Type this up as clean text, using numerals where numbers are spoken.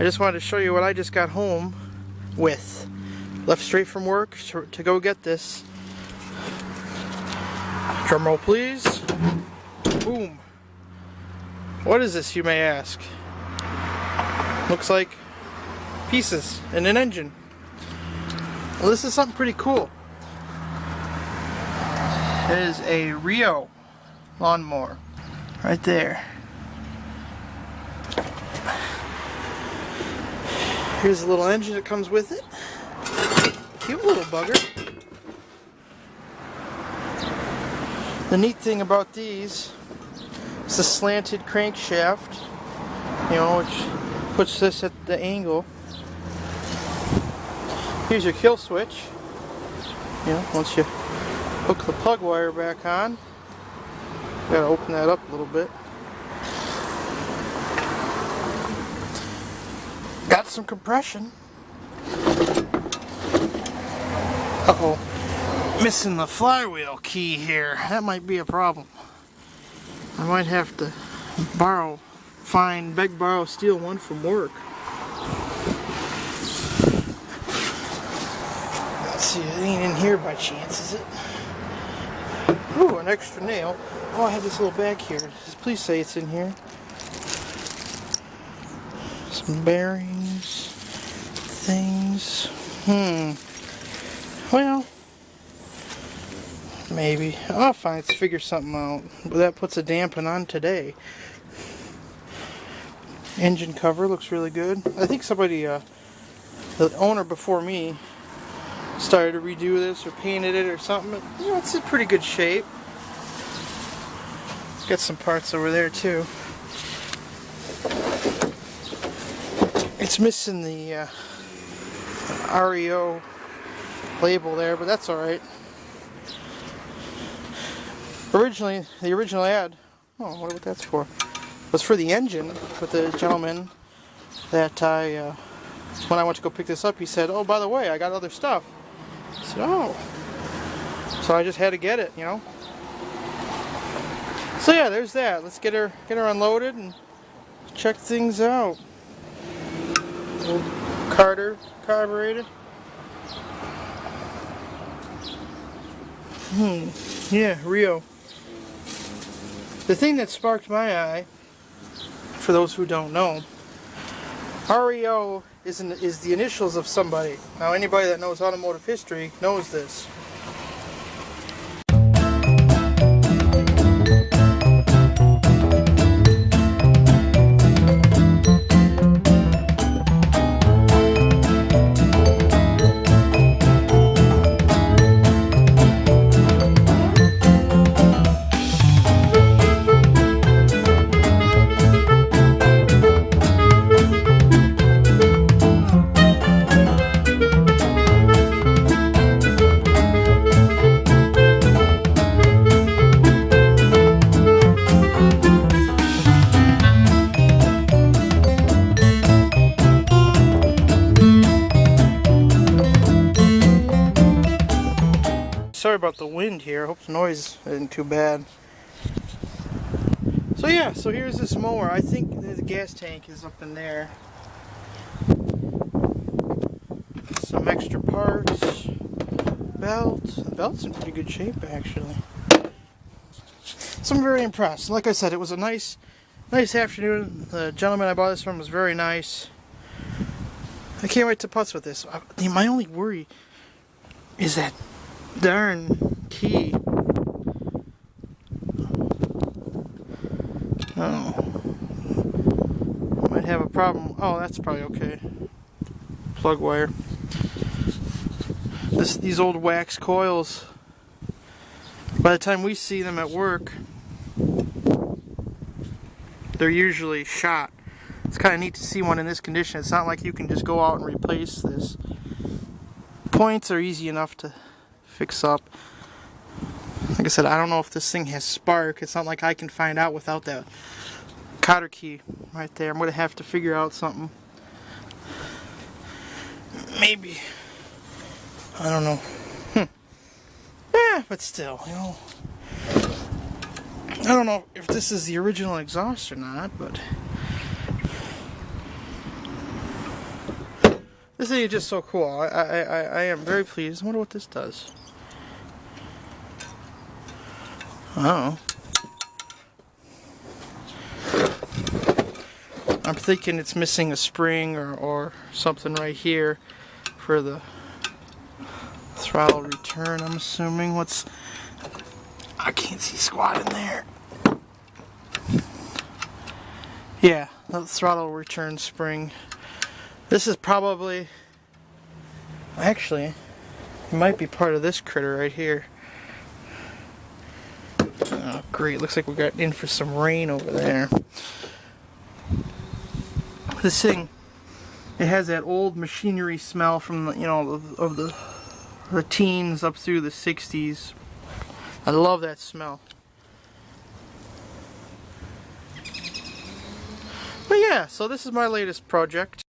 I just wanted to show you what I just got home with. Left straight from work to go get this. Drum roll please. Boom. What is this, you may ask? Looks like pieces in an engine. Well, this is something pretty cool. It is a Reo Lawnmower right there. Here's a little engine that comes with it. Cute little bugger. The neat thing about these is the slanted crankshaft, you know, which puts this at the angle. Here's your kill switch. You know, once you hook the plug wire back on, you gotta open that up a little bit. Got some compression. Uh-oh. Missing the flywheel key here. That might be a problem. I might have to steal one from work. Let's see, it ain't in here by chance, is it? Ooh, an extra nail. Oh, I have this little bag here. Please say it's in here. Some bearings, things. Well, maybe. I'll figure something out. But that puts a dampen on today. Engine cover looks really good. I think somebody, the owner before me, started to redo this or painted it or something. But, you know, it's in pretty good shape. Got some parts over there too. It's missing the Reo label there, but that's alright. Originally, the original ad, oh, I wonder what that's for, was for the engine with the gentleman that when I went to go pick this up, he said, oh, by the way, I got other stuff. I said, oh. So I just had to get it, you know. So yeah, there's that. Let's get her unloaded and check things out. Old carburetor. Yeah, Reo. The thing that sparked my eye, for those who don't know, Reo is the initials of somebody. Now anybody that knows automotive history knows this. Sorry about the wind here. I hope the noise isn't too bad. So yeah, so here's this mower. I think the gas tank is up in there. Some extra parts. Belt. The belt's in pretty good shape actually. So I'm very impressed. Like I said, it was a nice afternoon. The gentleman I bought this from was very nice. I can't wait to putz with this. My only worry is that darn key. Oh, might have a problem. Oh, that's probably okay. Plug wire. These old wax coils, by the time we see them at work, they're usually shot. It's kind of neat to see one in this condition. It's not like you can just go out and replace this. Points are easy enough to fix up. Like I said, I don't know if this thing has spark. It's not like I can find out without that cotter key right there. I'm going to have to figure out something. Maybe. I don't know. Yeah, but still, you know. I don't know if this is the original exhaust or not, but thing is just so cool. I am very pleased. I wonder what this does. Oh. I'm thinking it's missing a spring or something right here for the throttle return, I'm assuming. I can't see squat in there. Yeah, the throttle return spring. This is probably, actually, it might be part of this critter right here. Oh, great. Looks like we got in for some rain over there. This thing, it has that old machinery smell from the, of the teens up through the 60s. I love that smell. But yeah, so this is my latest project.